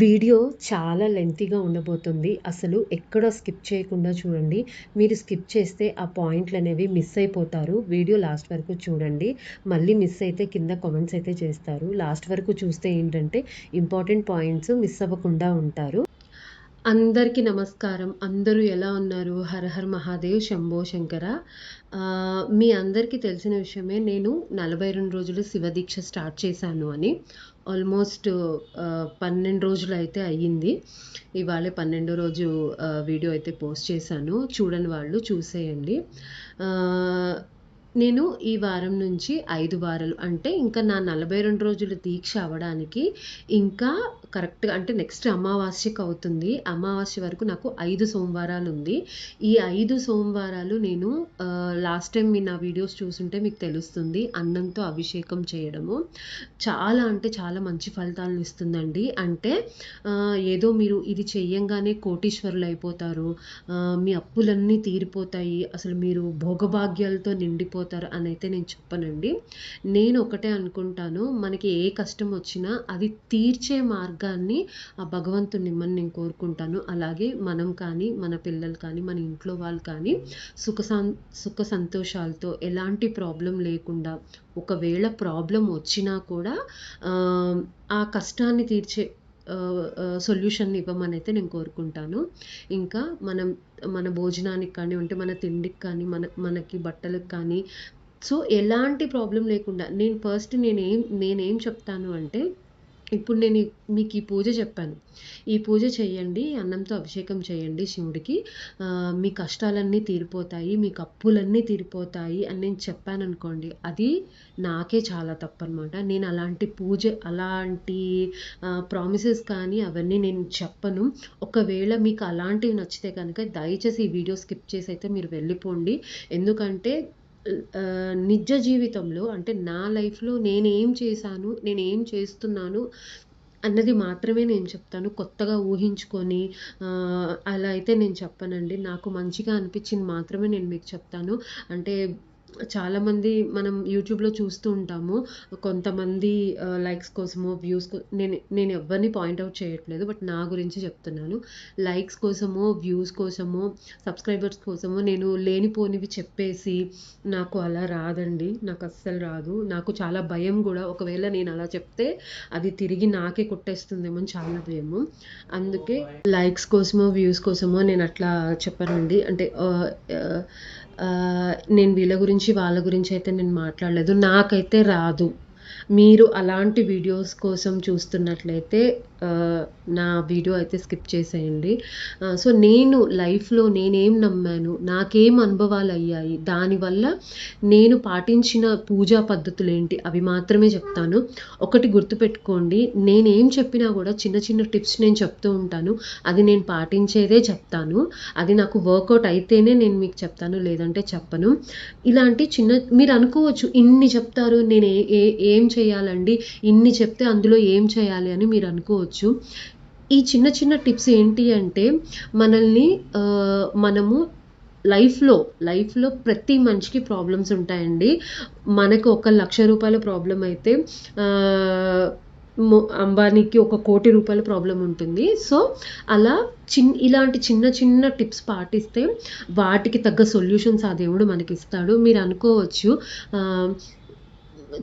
Video చాలా లెంతీగా ఉండబోతుంది. అసలు ఎక్కడ స్కిప్ చేయకుండా చూడండి. మీరు స్కిప్ చేస్తే ఆ పాయింట్లనేవి మిస్ అయిపోతారు. వీడియో లాస్ట్ వరకు చూడండి. మళ్ళీ మిస్ అయితే కింద కామెంట్స్ అయితే చేస్తారు. లాస్ట్ వరకు చూస్తే ఏంటంటే ఇంపార్టెంట్ పాయింట్స్ మిస్ అవ్వకుండా ఉంటారు. అందరికీ నమస్కారం. అందరూ ఎలా ఉన్నారు? హర హర మహాదేవ్, శంభో శంకర. మీ అందరికీ తెలిసిన విషయమే, నేను 42 రోజులు శివదీక్ష స్టార్ట్ చేశాను అని. ఆల్మోస్ట్ 12 రోజులైతే అయ్యింది. ఇవాళే 12వ రోజు వీడియో అయితే పోస్ట్ చేశాను. చూడని వాళ్ళు చూసేయండి. నేను ఈ వారం నుంచి 5 వారాలు, అంటే ఇంకా నా 42 రోజుల దీక్ష అవ్వడానికి ఇంకా కరెక్ట్గా, అంటే నెక్స్ట్ అమావాస్యకు అవుతుంది. అమావాస్య వరకు నాకు 5 సోమవారాలు ఉంది. ఈ 5 సోమవారాలు నేను లాస్ట్ టైం మీ నా వీడియోస్ చూసుంటే మీకు తెలుస్తుంది, అన్నంతో అభిషేకం చేయడము చాలా అంటే చాలా మంచి ఫలితాలను ఇస్తుందండి. అంటే ఏదో మీరు ఇది చెయ్యంగానే కోటీశ్వరులు అయిపోతారు, మీ అప్పులన్నీ తీరిపోతాయి, అసలు మీరు భోగభాగ్యాలతో నిండిపోతారు అని అయితే నేను చెప్పనండి. నేను ఒకటే అనుకుంటాను, మనకి ఏ కష్టం వచ్చినా అది తీర్చే మార్గాన్ని ఆ భగవంతుని ఇమ్మని నేను కోరుకుంటాను. అలాగే మనం కానీ, మన పిల్లలు కానీ, మన ఇంట్లో వాళ్ళు కానీ సుఖ సంతోషాలతో ఎలాంటి ప్రాబ్లం లేకుండా, ఒకవేళ ప్రాబ్లం వచ్చినా కూడా ఆ కష్టాన్ని తీర్చే సొల్యూషన్ ఇవ్వమని అయితే నేను కోరుకుంటాను. ఇంకా మన భోజనానికి కానీ, అంటే మన తిండికి కానీ, మనకి బట్టలకు కానీ, సో ఎలాంటి ప్రాబ్లం లేకుండా నేనేం చెప్తాను అంటే, ఇప్పుడు నేను మీకు ఈ పూజ చెప్పాను, ఈ పూజ చేయండి, అన్నంతో అభిషేకం చేయండి శివుడికి, మీ కష్టాలన్నీ తీరిపోతాయి, మీకు అప్పులన్నీ తీరిపోతాయి అని నేను చెప్పాను అనుకోండి, అది నాకే చాలా తప్పనమాట. నేను అలాంటి ప్రామిసెస్ కానీ అవన్నీ నేను చెప్పను. ఒకవేళ మీకు అలాంటివి నచ్చితే కనుక దయచేసి ఈ వీడియో స్కిప్ చేసి అయితే మీరు వెళ్ళిపోండి. ఎందుకంటే నిజ జీవితంలో, అంటే నా లైఫ్లో నేనేం చేశాను, నేనేం చేస్తున్నాను అన్నది మాత్రమే నేను చెప్తాను. కొత్తగా ఊహించుకొని అలా అయితే నేను చెప్పనండి. నాకు మంచిగా అనిపించింది మాత్రమే నేను మీకు చెప్తాను. అంటే చాలామంది మనం యూట్యూబ్లో చూస్తూ ఉంటాము, కొంతమంది లైక్స్ కోసమో వ్యూస్ నేను ఎవరిని పాయింట్అవుట్ చేయట్లేదు, బట్ నా గురించి చెప్తున్నాను. లైక్స్ కోసమో, వ్యూస్ కోసమో, సబ్స్క్రైబర్స్ కోసమో నేను లేనిపోనివి చెప్పేసి, నాకు అలా రాదండి, నాకు అస్సలు రాదు. నాకు చాలా భయం కూడా, ఒకవేళ నేను అలా చెప్తే అది తిరిగి నాకే కొట్టేస్తుందేమో అని చాలా భయము. అందుకే లైక్స్ కోసమో, వ్యూస్ కోసమో నేను అట్లా చెప్పానండి. అంటే నేను వీళ్ళ గురించి వాళ్ళ గురించి అయితే నేను మాట్లాడలేదు, నాకైతే రాదు. మీరు అలాంటి వీడియోస్ కోసం చూస్తున్నట్లయితే నా వీడియో అయితే స్కిప్ చేసేయండి. సో నేను లైఫ్లో నేనేం నమ్మాను, నాకేం అనుభవాలు అయ్యాయి, దానివల్ల నేను పాటించిన పూజా పద్ధతులు ఏంటి, అవి మాత్రమే చెప్తాను. ఒకటి గుర్తుపెట్టుకోండి, నేనేం చెప్పినా కూడా చిన్న చిన్న టిప్స్ నేను చెప్తూ ఉంటాను. అది నేను పాటించేదే చెప్తాను. అది నాకు వర్కౌట్ అయితేనే నేను మీకు చెప్తాను, లేదంటే చెప్పను. ఇలాంటి మీరు అనుకోవచ్చు, ఇన్ని చెప్తారు, నేను ఏం చేయాలండి, ఇన్ని చెప్తే అందులో ఏం చేయాలి అని మీరు అనుకోవచ్చు. ఈ చిన్న చిన్న టిప్స్ ఏంటి అంటే, మనము లైఫ్లో ప్రతి మనిషికి ప్రాబ్లమ్స్ ఉంటాయండి. మనకు 1,00,000 రూపాయల ప్రాబ్లం అయితే అంబానీకి 1,00,00,000 రూపాయల ప్రాబ్లం ఉంటుంది. సో అలా ఇలాంటి చిన్న చిన్న టిప్స్ పాటిస్తే వాటికి తగ్గ సొల్యూషన్స్ ఆ దేవుడు మనకి ఇస్తాడు. మీరు అనుకోవచ్చు,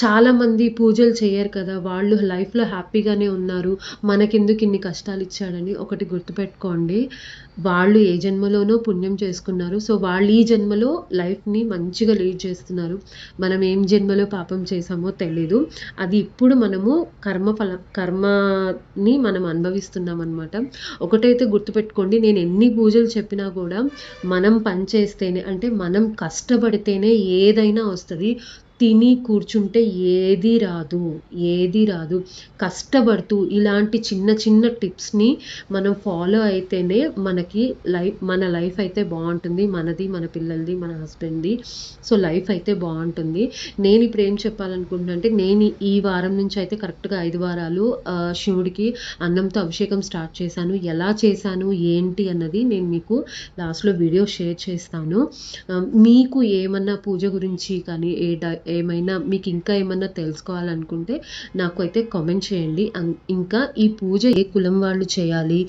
చాలామంది పూజలు చేయరు కదా, వాళ్ళు లైఫ్లో హ్యాపీగానే ఉన్నారు, మనకెందుకు ఇన్ని కష్టాలు ఇచ్చాడని. ఒకటి గుర్తుపెట్టుకోండి, వాళ్ళు ఏ జన్మలోనో పుణ్యం చేసుకున్నారు. సో వాళ్ళు ఈ జన్మలో లైఫ్ని మంచిగా లీడ్ చేస్తున్నారు. మనం ఏం జన్మలో పాపం చేసామో తెలీదు. అది ఇప్పుడు మనము కర్మని మనం అనుభవిస్తున్నాం అనమాట. ఒకటైతే గుర్తుపెట్టుకోండి, నేను ఎన్ని పూజలు చెప్పినా కూడా మనం పని చేస్తేనే, అంటే మనం కష్టపడితేనే ఏదైనా వస్తుంది. తిని కూర్చుంటే ఏది రాదు. కష్టపడుతూ ఇలాంటి చిన్న చిన్న టిప్స్ని మనం ఫాలో అయితేనే మన లైఫ్ అయితే బాగుంటుంది. మనది, మన పిల్లలది, మన హస్బెండ్ది. సో లైఫ్ అయితే బాగుంటుంది. నేను ఇప్పుడు ఏం చెప్పాలనుకుంటున్నా అంటే, నేను ఈ వారం నుంచి అయితే కరెక్ట్గా 5 వారాలు శివుడికి అన్నంతో అభిషేకం స్టార్ట్ చేశాను. ఎలా చేశాను ఏంటి అన్నది నేను మీకు లాస్ట్లో వీడియో షేర్ చేస్తాను. మీకు ఏమన్నా పూజ గురించి కానీ, ఏమైనా మీకు ఇంకా ఏమన్నా తెలుసుకోవాలనుకుంటే నాకు అయితే కామెంట్ చేయండి. ఇంకా ఈ పూజ ఏ కులం వాళ్ళు చేయాలి,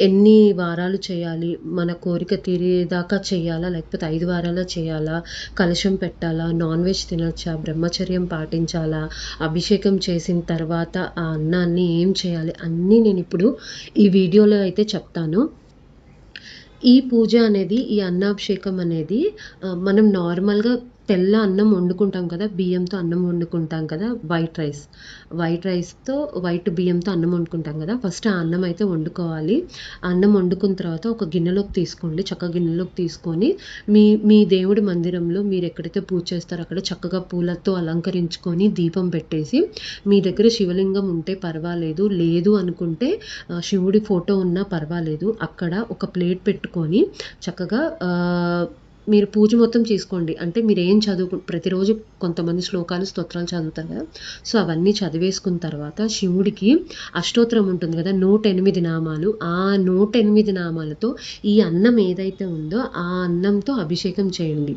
ఎన్ని వారాలు చేయాలి, మన కోరిక తీరేదాకా చేయాలా, లేకపోతే 5 వారాలు చేయాలా, కలశం పెట్టాలా, నాన్ వెజ్ తినొచ్చా, బ్రహ్మచర్యం పాటించాలా, అభిషేకం చేసిన తర్వాత ఆ అన్నాన్ని ఏం చేయాలి అన్నీ నేను ఇప్పుడు ఈ వీడియోలో అయితే చెప్తాను. ఈ పూజ అనేది, ఈ అన్నాభిషేకం అనేది మనం నార్మల్గా తెల్ల అన్నం వండుకుంటాం కదా, బియ్యంతో అన్నం వండుకుంటాం కదా, వైట్ బియ్యంతో అన్నం వండుకుంటాం కదా. ఫస్ట్ ఆ అన్నం అయితే వండుకోవాలి. అన్నం వండుకున్న తర్వాత ఒక గిన్నెలోకి తీసుకోండి, చక్కగా గిన్నెలోకి తీసుకొని మీ దేవుడి మందిరంలో మీరు ఎక్కడైతే పూజ చేస్తారో అక్కడ చక్కగా పూలతో అలంకరించుకొని దీపం పెట్టేసి, మీ దగ్గర శివలింగం ఉంటే పర్వాలేదు, లేదు అనుకుంటే శివుడి ఫోటో ఉన్నా పర్వాలేదు, అక్కడ ఒక ప్లేట్ పెట్టుకొని చక్కగా మీరు పూజ మొత్తం చేసుకోండి. అంటే మీరు ఏం ప్రతిరోజు కొంతమంది శ్లోకాలు స్తోత్రాలు చదువుతారు కదా, సో అవన్నీ చదివేసుకున్న తర్వాత శివుడికి అష్టోత్తరం ఉంటుంది కదా, 108 నామాలు, ఆ 108 నామాలతో ఈ అన్నం ఏదైతే ఉందో ఆ అన్నంతో అభిషేకం చేయండి.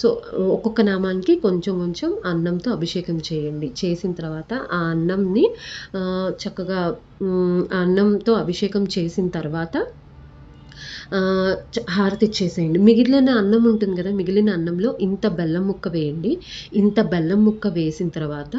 సో ఒక్కొక్క నామానికి కొంచెం కొంచెం అన్నంతో అభిషేకం చేయండి. చేసిన తర్వాత ఆ అన్నంని చక్కగా అన్నంతో అభిషేకం చేసిన తర్వాత హారతి ఇచ్చేసేయండి. మిగిలిన అన్నం ఉంటుంది కదా, మిగిలిన అన్నంలో ఇంత బెల్లం ముక్క వేయండి. ఇంత బెల్లం ముక్క వేసిన తర్వాత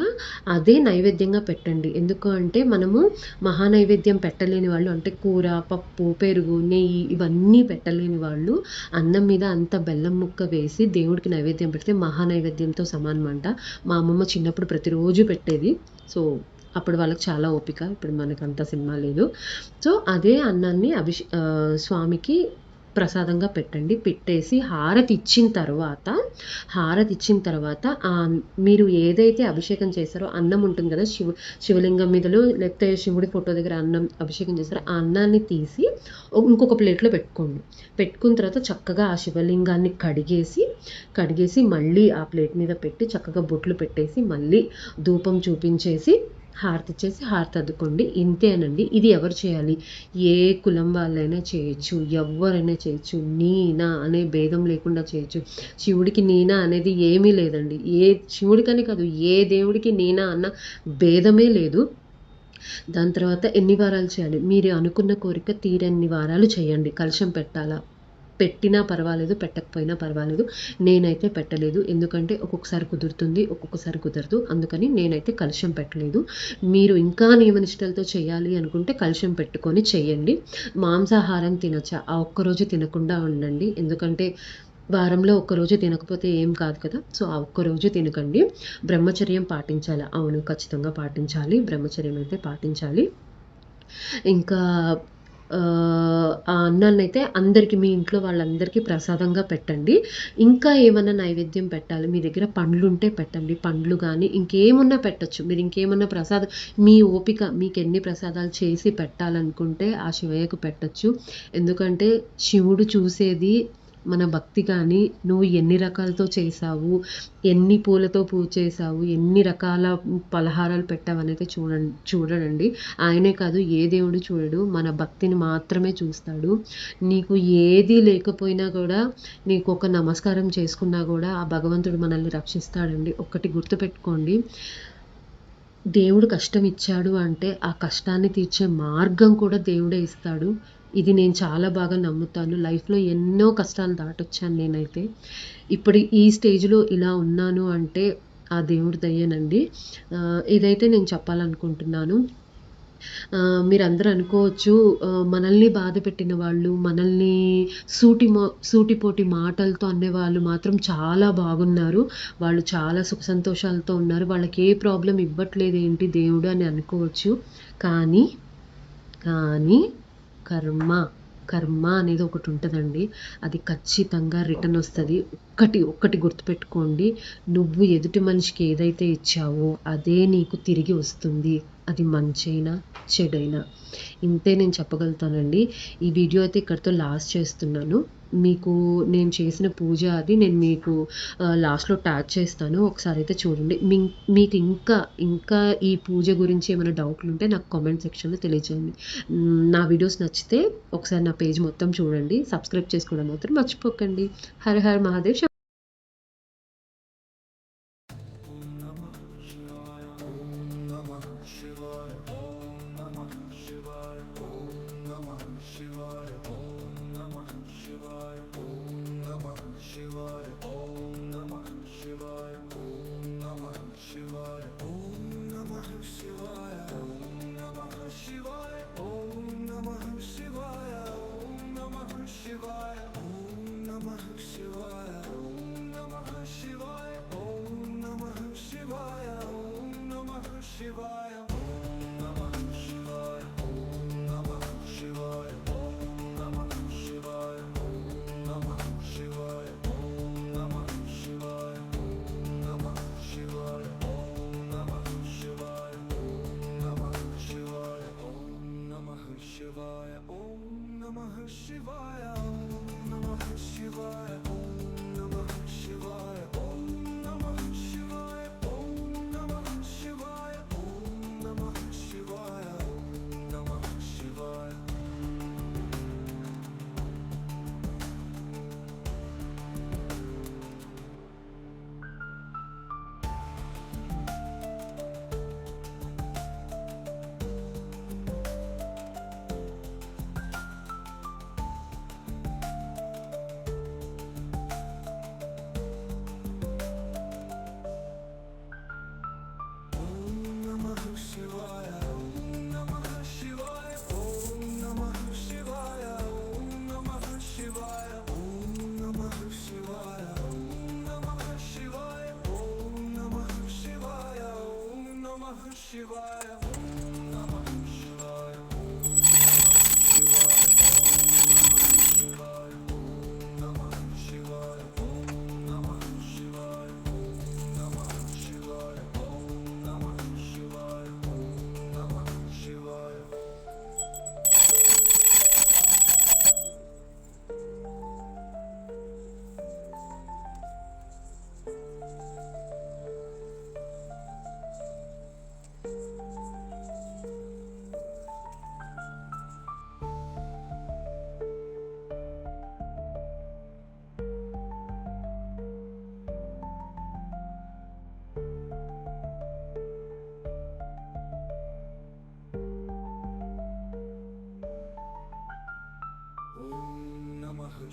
అదే నైవేద్యంగా పెట్టండి. ఎందుకు అంటే మనము మహానైవేద్యం పెట్టలేని వాళ్ళు, అంటే కూర, పప్పు, పెరుగు, నెయ్యి ఇవన్నీ పెట్టలేని వాళ్ళు అన్నం మీద అంత బెల్లం ముక్క వేసి దేవుడికి నైవేద్యం పెడితే మహానైవేద్యంతో సమానం అంట. మా అమ్మమ్మ చిన్నప్పుడు ప్రతిరోజు పెట్టేది. సో అప్పుడు వాళ్ళకి చాలా ఓపిక, ఇప్పుడు మనకు అంత సినిమా లేదు. సో అదే అన్నాన్ని స్వామికి ప్రసాదంగా పెట్టండి. పెట్టేసి హారతి ఇచ్చిన తర్వాత మీరు ఏదైతే అభిషేకం చేశారో అన్నం ఉంటుంది కదా, శివలింగం మీదలో లేకపోతే శివుడి ఫోటో దగ్గర అన్నం అభిషేకం చేశారో ఆ అన్నాన్ని తీసి ఇంకొక ప్లేట్లో పెట్టుకోండి. పెట్టుకున్న తర్వాత చక్కగా ఆ శివలింగాన్ని కడిగేసి మళ్ళీ ఆ ప్లేట్ మీద పెట్టి చక్కగా బొట్లు పెట్టేసి మళ్ళీ ధూపం చూపించేసి హారతి ఇచ్చేసి హారతి అద్దుకోండి. ఇంతేనండి. ఇది ఎవరు చేయాలి? ఏ కులం వాళ్ళైనా చేయొచ్చు, ఎవరైనా చేయొచ్చు. నీనా అనే భేదం లేకుండా చేయొచ్చు. శివుడికి నీనా అనేది ఏమీ లేదండి. ఏ శివుడికని కాదు, ఏ దేవుడికి నీనా అన్న భేదమే లేదు. దాని తర్వాత ఎన్ని వారాలు చేయాలి? మీరు అనుకున్న కోరిక తీరన్ని వారాలు చేయండి. కలశం పెట్టినా పర్వాలేదు, పెట్టకపోయినా పర్వాలేదు. నేనైతే పెట్టలేదు, ఎందుకంటే ఒక్కొక్కసారి కుదురుతుంది, ఒక్కొక్కసారి కుదరదు. అందుకని నేనైతే కలశం పెట్టలేదు. మీరు ఇంకా నియమనిష్టలతో చేయాలి అనుకుంటే కలశం పెట్టుకొని చేయండి. మాంసాహారం తినొచ్చా? ఆ ఒక్కరోజు తినకుండా ఉండండి, ఎందుకంటే వారంలో ఒక్కరోజు తినకపోతే ఏం కాదు కదా. సో ఆ ఒక్కరోజు తినకండి. బ్రహ్మచర్యం పాటించాలి. అవును, ఖచ్చితంగా పాటించాలి. బ్రహ్మచర్యం అయితే పాటించాలి. ఇంకా ఆ అన్నాన్నైతే అందరికీ, మీ ఇంట్లో వాళ్ళందరికీ ప్రసాదంగా పెట్టండి. ఇంకా ఏమన్నా నైవేద్యం పెట్టాలి, మీ దగ్గర పండ్లు ఉంటే పెట్టండి. పండ్లు కానీ ఇంకేమన్నా పెట్టచ్చు. మీరు ఇంకేమన్నా ప్రసాదం, మీ ఓపిక, మీకు ఎన్ని ప్రసాదాలు చేసి పెట్టాలనుకుంటే ఆ శివయ్యకు పెట్టచ్చు. ఎందుకంటే శివుడు చూసేది మన భక్తి. కానీ నువ్వు ఎన్ని రకాలతో చేసావు, ఎన్ని పూలతో పూజ చేసావు, ఎన్ని రకాల పలహారాలు పెట్టావు అనేది చూడడండి. ఆయనే కాదు, ఏ దేవుడు చూడడు, మన భక్తిని మాత్రమే చూస్తాడు. నీకు ఏది లేకపోయినా కూడా, నీకు ఒక నమస్కారం చేసుకున్నా కూడా ఆ భగవంతుడు మనల్ని రక్షిస్తాడండి. ఒక్కటి గుర్తుపెట్టుకోండి, దేవుడు కష్టం ఇచ్చాడు అంటే ఆ కష్టాన్ని తీర్చే మార్గం కూడా దేవుడే ఇస్తాడు. ఇది నేను చాలా బాగా నమ్ముతాను. లైఫ్లో ఎన్నో కష్టాలు దాటొచ్చాను నేనైతే. ఇప్పుడు ఈ స్టేజ్లో ఇలా ఉన్నాను అంటే ఆ దేవుడి దయ్యేనండి. ఇదైతే నేను చెప్పాలనుకుంటున్నాను. మీరందరూ అనుకోవచ్చు, మనల్ని బాధ పెట్టిన వాళ్ళు, మనల్ని సూటిపోటి మాటలతో అనేవాళ్ళు మాత్రం చాలా బాగున్నారు, వాళ్ళు చాలా సుఖ సంతోషాలతో ఉన్నారు, వాళ్ళకి ఏ ప్రాబ్లం ఇవ్వట్లేదు ఏంటి దేవుడు అని అనుకోవచ్చు. కానీ కర్మ అనేది ఒకటి ఉంటుందండి. అది ఖచ్చితంగా రిటర్న్ వస్తుంది. ఒక్కటి గుర్తుపెట్టుకోండి, నువ్వు ఎదుటి మనిషికి ఏదైతే ఇచ్చావో అదే నీకు తిరిగి వస్తుంది. అది మంచైనా చెడైనా. ఇంతే నేను చెప్పగలుగుతానండి. ఈ వీడియో అయితే ఇక్కడితో లాస్ట్ చేస్తున్నాను. మీకు నేను చేసిన పూజ అది నేను మీకు లాస్ట్లో ట్యాగ్ చేస్తాను, ఒకసారి అయితే చూడండి. మీకు ఇంకా ఈ పూజ గురించి ఏమైనా డౌట్లు ఉంటే నాకు కామెంట్ సెక్షన్లో తెలియజేయండి. నా వీడియోస్ నచ్చితే ఒకసారి నా పేజ్ మొత్తం చూడండి. సబ్స్క్రైబ్ చేసుకోవడం మాత్రం మర్చిపోకండి. హర హర Mahadev.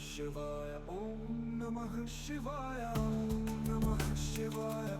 Shivaya, Om Namah Shivaya, Om Namah Shivaya.